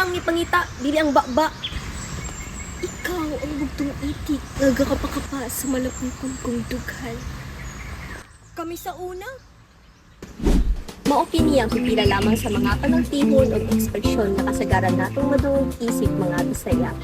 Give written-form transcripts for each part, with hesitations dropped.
Matang ipangita, dili ang bakba. Ikaw ang bugtong itik, nagakapakapa sa malapukon kong dughan. Kami sa una. Mao kini ang pipila lamang sa mga panagtihon o ekspresyon na kasagaran natong maduog isip mga Bisaya.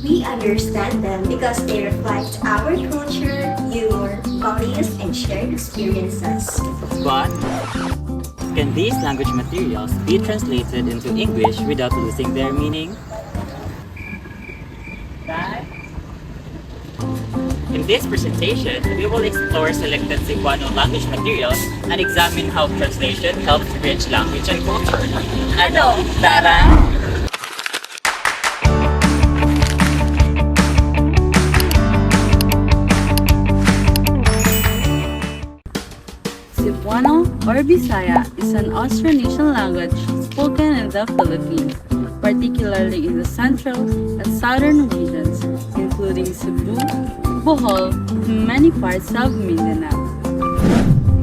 We understand them because they reflect our culture, humor, values, and shared experiences. But can these language materials be translated into English without losing their meaning? In this presentation, we will explore selected Cebuano language materials and examine how translation helps bridge language and culture. Ano? Tara! Cebuano or Bisaya is an Austronesian language spoken in the Philippines, particularly in the central and southern regions, including Cebu, Bohol, and many parts of Mindanao.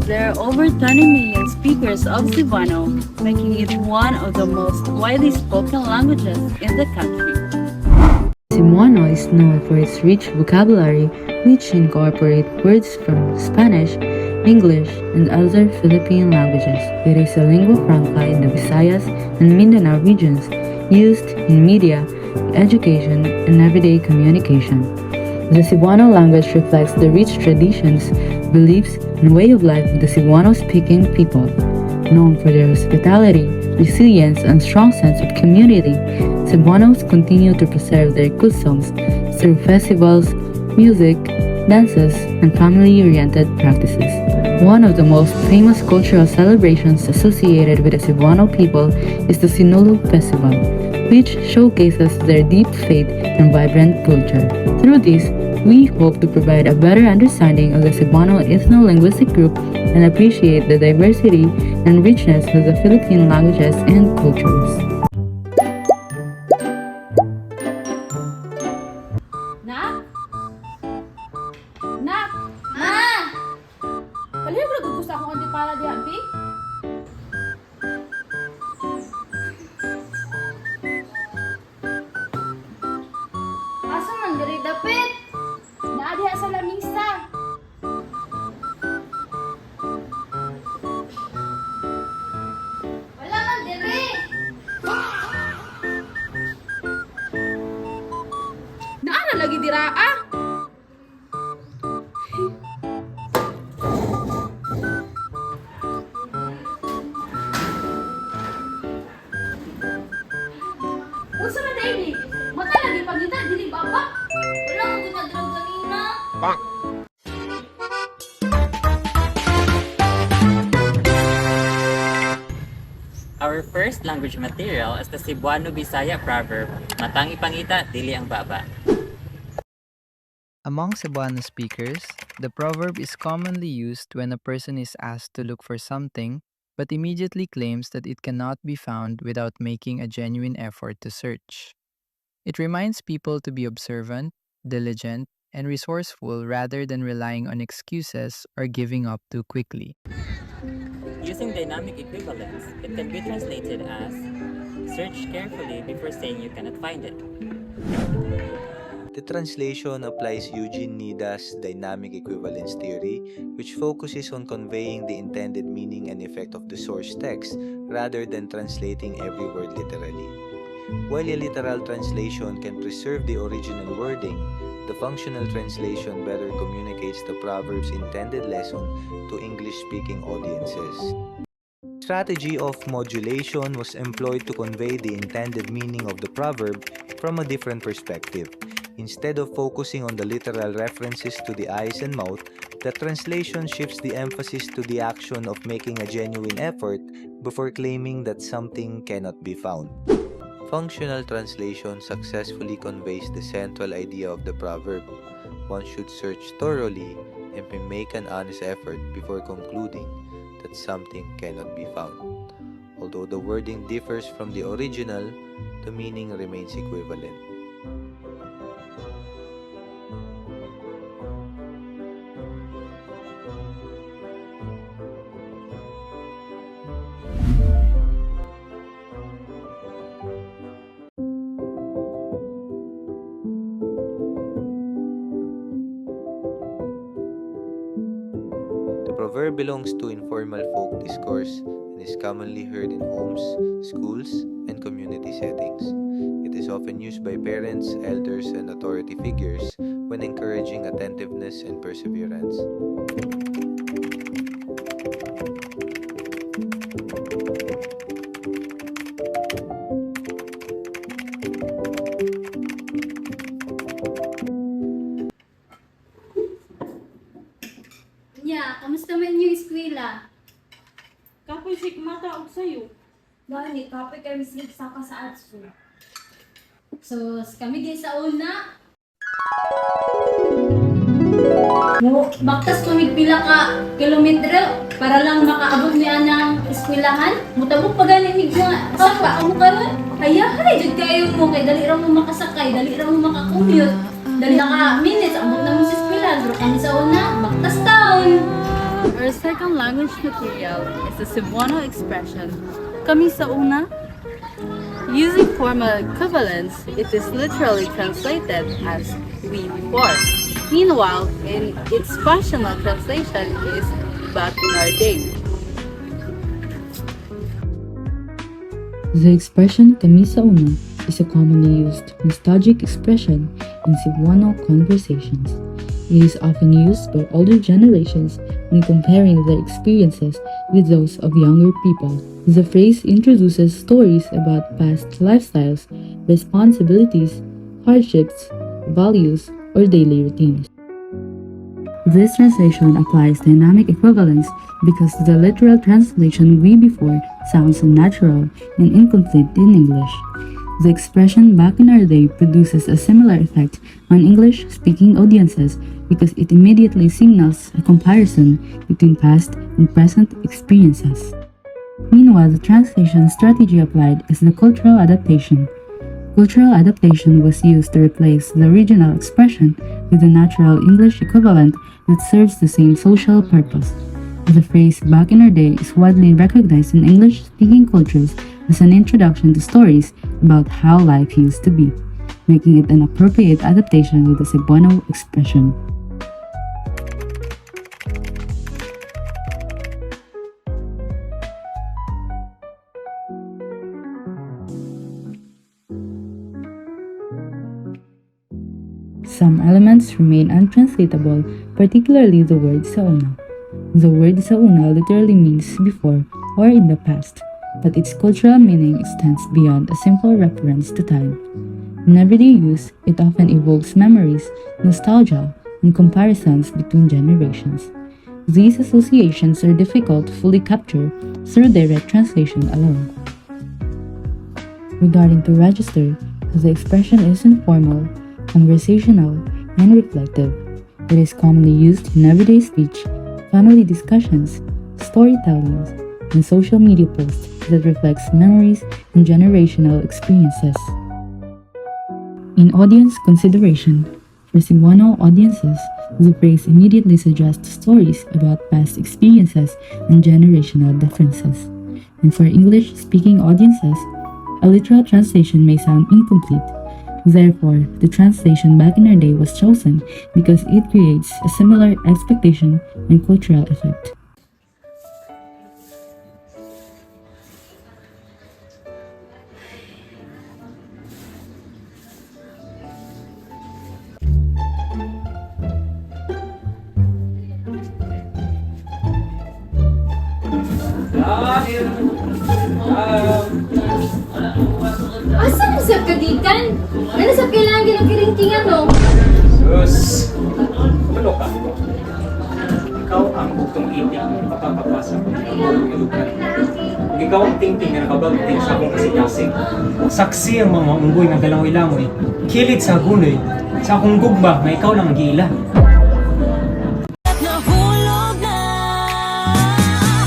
There are over 20 million speakers of Cebuano, making it one of the most widely spoken languages in the country. Cebuano is known for its rich vocabulary, which incorporate words from Spanish, English, and other Philippine languages. It is a lingua franca in the Visayas and Mindanao regions, used in media, education, and everyday communication. The Cebuano language reflects the rich traditions, beliefs, and way of life of the Cebuano-speaking people. Known for their hospitality, resilience, and strong sense of community, Cebuanos continue to preserve their customs through festivals, music, dances, and family-oriented practices. One of the most famous cultural celebrations associated with the Cebuano people is the Sinulog Festival, which showcases their deep faith and vibrant culture. Through this, we hope to provide a better understanding of the Cebuano ethno-linguistic group and appreciate the diversity and richness of the Philippine languages and cultures. Nak? Nak? Ma! Palihog na gusto akong antipala di Ampi? Asa man diri dapit? Naa diha sa lamisa. Wala man diri. Naa na lagi dira ah. Unsa na daily? Mata lagi pagita dili baba. Wala mo ginadraw kanina. Our first language material is the Cebuano-Bisaya proverb, matang ipangita, dili ang baba. Among Cebuano speakers, the proverb is commonly used when a person is asked to look for something but immediately claims that it cannot be found without making a genuine effort to search. It reminds people to be observant, diligent, and resourceful rather than relying on excuses or giving up too quickly. Using dynamic equivalence, it can be translated as, search carefully before saying you cannot find it. The translation applies Eugene Nida's dynamic equivalence theory, which focuses on conveying the intended meaning and effect of the source text rather than translating every word literally. While a literal translation can preserve the original wording, the functional translation better communicates the proverb's intended lesson to English-speaking audiences. Strategy of modulation was employed to convey the intended meaning of the proverb from a different perspective. Instead of focusing on the literal references to the eyes and mouth, the translation shifts the emphasis to the action of making a genuine effort before claiming that something cannot be found. Functional translation successfully conveys the central idea of the proverb. One should search thoroughly and make an honest effort before concluding that something cannot be found. Although the wording differs from the original, the meaning remains equivalent. proverb belongs to informal folk discourse and is commonly heard in homes, schools, and community settings. It is often used by parents, elders, and authority figures when encouraging attentiveness and perseverance. Kamusta man yung eskwela? Kapoy sigmata og sayo. Gani, kapit kami saka sa atso. So, kami din sa una. Baktas kami pila ka kilometro para lang makaabot niya ng eskwelahan. Mutabok pa gani ni nga. Saka amo karon. Ayahay jud kayo mo kay dali ra mo makasakay, dali ra mo makakommute. Dali na ka minutes abot na mo sa eskwelahan. Pero kami sa una, baktas taon. Our second language material is the Cebuano expression, kami sa una. Using formal equivalents, it is literally translated as we before. Meanwhile, in its functional translation is back in our day. The expression kami sa una is a commonly used nostalgic expression in Cebuano conversations. It is often used by older generations when comparing their experiences with those of younger people. The phrase introduces stories about past lifestyles, responsibilities, hardships, values, or daily routines. This translation applies dynamic equivalence because the literal translation we before sounds unnatural and incomplete in English. The expression back in our day produces a similar effect on English-speaking audiences because it immediately signals a comparison between past and present experiences. Meanwhile, the translation strategy applied is the cultural adaptation. Cultural adaptation was used to replace the original expression with a natural English equivalent that serves the same social purpose. The phrase back in our day is widely recognized in English-speaking cultures as an introduction to stories about how life used to be, making it an appropriate adaptation of the Cebuano expression. Some elements remain untranslatable, particularly the word sa una. The word sa una literally means before or in the past, but its cultural meaning extends beyond a simple reference to time. In everyday use, it often evokes memories, nostalgia, and comparisons between generations. These associations are difficult to fully capture through direct translation alone. Regarding to register, the expression is informal, conversational, and reflective. It is commonly used in everyday speech, family discussions, storytellings, and social media posts that reflects memories and generational experiences. In audience consideration, for Cebuano audiences, the phrase immediately suggests stories about past experiences and generational differences. And for English-speaking audiences, a literal translation may sound incomplete. Therefore, the translation back in our day was chosen because it creates a similar expectation and cultural effect. Asa mo sa kadikan? Ano sa kailangan ginagkiringkingan no? Sus! Ano ka? Ikaw ang bugtong itik ng papapapasa ng lugar. Kung ikaw ang tingting na nakabagting sa akong kasing-kasing. Saksi ang mga unggoy ng galangoy-langoy. Kilid sa gunoy. Sa akong gugma na ikaw lang ang giila. Nahulog na.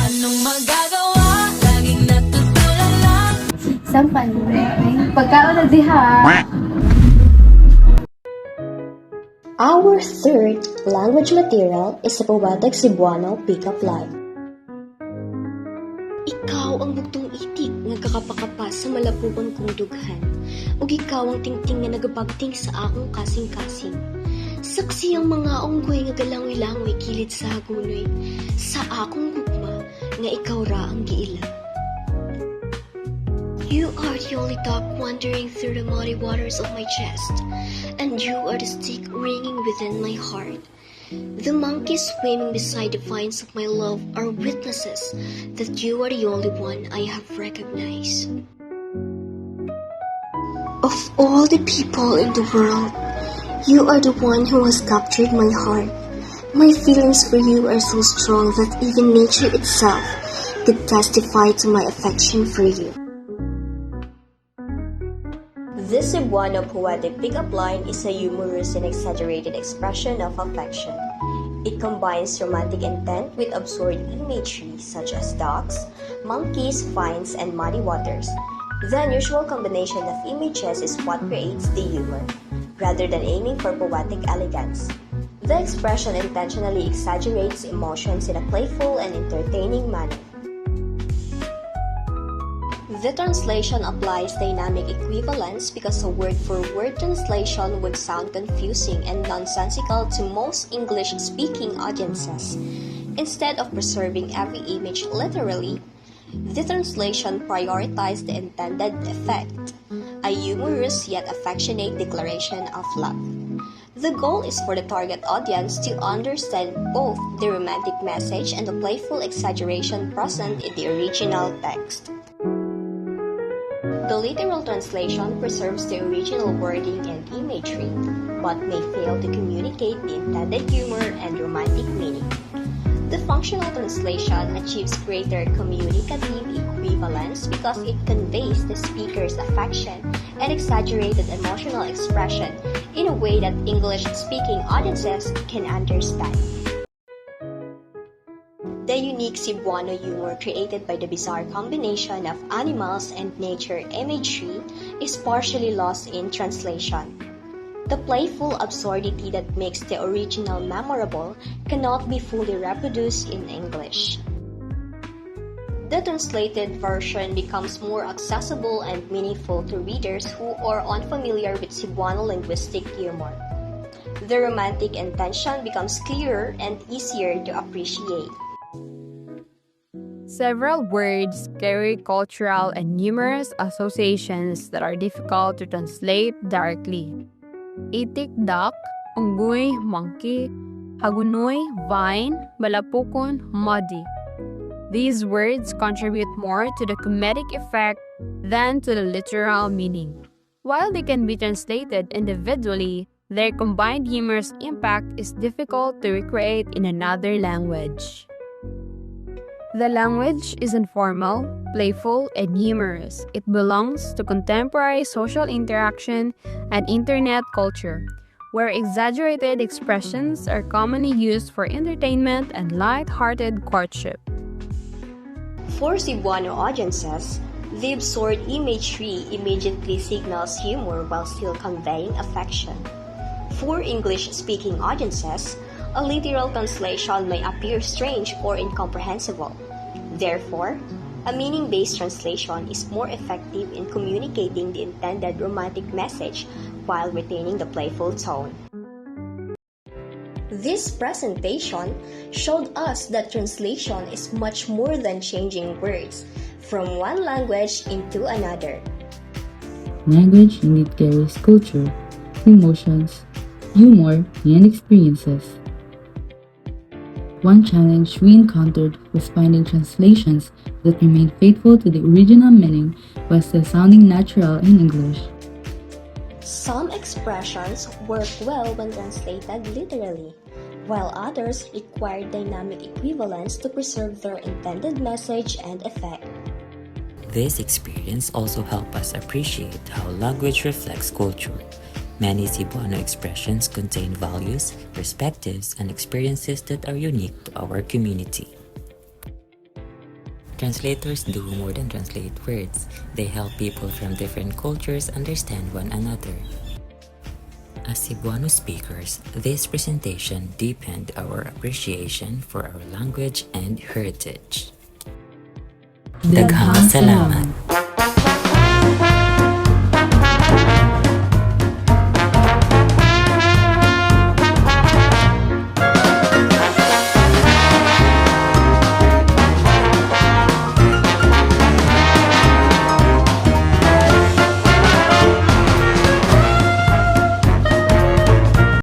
Anong magagawa? Laging natutulan lang. Sampan, pagkaon na diha. Our third language material is the poetic Cebuano Pickup Line. Ikaw ang bugtong itik nga kakapakapa sa malapuban kong dughan, ug ikaw ang tingting nga nagabagting sa akong kasing-kasing. Saksi ang mga unggoy nga galangoy-langoy kilid sa hagunoy, sa akong gugma nga ikaw ra ang giila. You are the only dog wandering through the muddy waters of my chest, and you are the stick ringing within my heart. The monkeys swimming beside the vines of my love are witnesses that you are the only one I have recognized. Of all the people in the world, you are the one who has captured my heart. My feelings for you are so strong that even nature itself could testify to my affection for you. This Cebuano poetic pickup line is a humorous and exaggerated expression of affection. It combines romantic intent with absurd imagery such as dogs, monkeys, vines, and muddy waters. The unusual combination of images is what creates the humor, rather than aiming for poetic elegance. The expression intentionally exaggerates emotions in a playful and entertaining manner. The translation applies dynamic equivalence because a word-for-word translation would sound confusing and nonsensical to most English-speaking audiences. Instead of preserving every image literally, the translation prioritized the intended effect, a humorous yet affectionate declaration of love. The goal is for the target audience to understand both the romantic message and the playful exaggeration present in the original text. The literal translation preserves the original wording and imagery, but may fail to communicate the intended humor and romantic meaning. The functional translation achieves greater communicative equivalence because it conveys the speaker's affection and exaggerated emotional expression in a way that English-speaking audiences can understand. The unique Cebuano humor created by the bizarre combination of animals and nature imagery is partially lost in translation. The playful absurdity that makes the original memorable cannot be fully reproduced in English. The translated version becomes more accessible and meaningful to readers who are unfamiliar with Cebuano linguistic humor. The romantic intention becomes clearer and easier to appreciate. Several words carry cultural and numerous associations that are difficult to translate directly. Itik, duck; unggoy, monkey; hagunoy, vine; balapukon, muddy. These words contribute more to the comedic effect than to the literal meaning. While they can be translated individually, their combined humorous impact is difficult to recreate in another language. The language is informal, playful, and humorous. It belongs to contemporary social interaction and internet culture, where exaggerated expressions are commonly used for entertainment and light-hearted courtship. For Cebuano audiences, the absurd imagery immediately signals humor while still conveying affection. For English-speaking audiences, a literal translation may appear strange or incomprehensible. Therefore, a meaning-based translation is more effective in communicating the intended romantic message while retaining the playful tone. This presentation showed us that translation is much more than changing words from one language into another. Language indeed carries culture, emotions, humor, and experiences. One challenge we encountered was finding translations that remained faithful to the original meaning while still sounding natural in English. Some expressions work well when translated literally, while others require dynamic equivalence to preserve their intended message and effect. This experience also helps us appreciate how language reflects culture. Many Cebuano expressions contain values, perspectives, and experiences that are unique to our community. Translators do more than translate words. They help people from different cultures understand one another. As Cebuano speakers, this presentation deepened our appreciation for our language and heritage. Daghang salamat!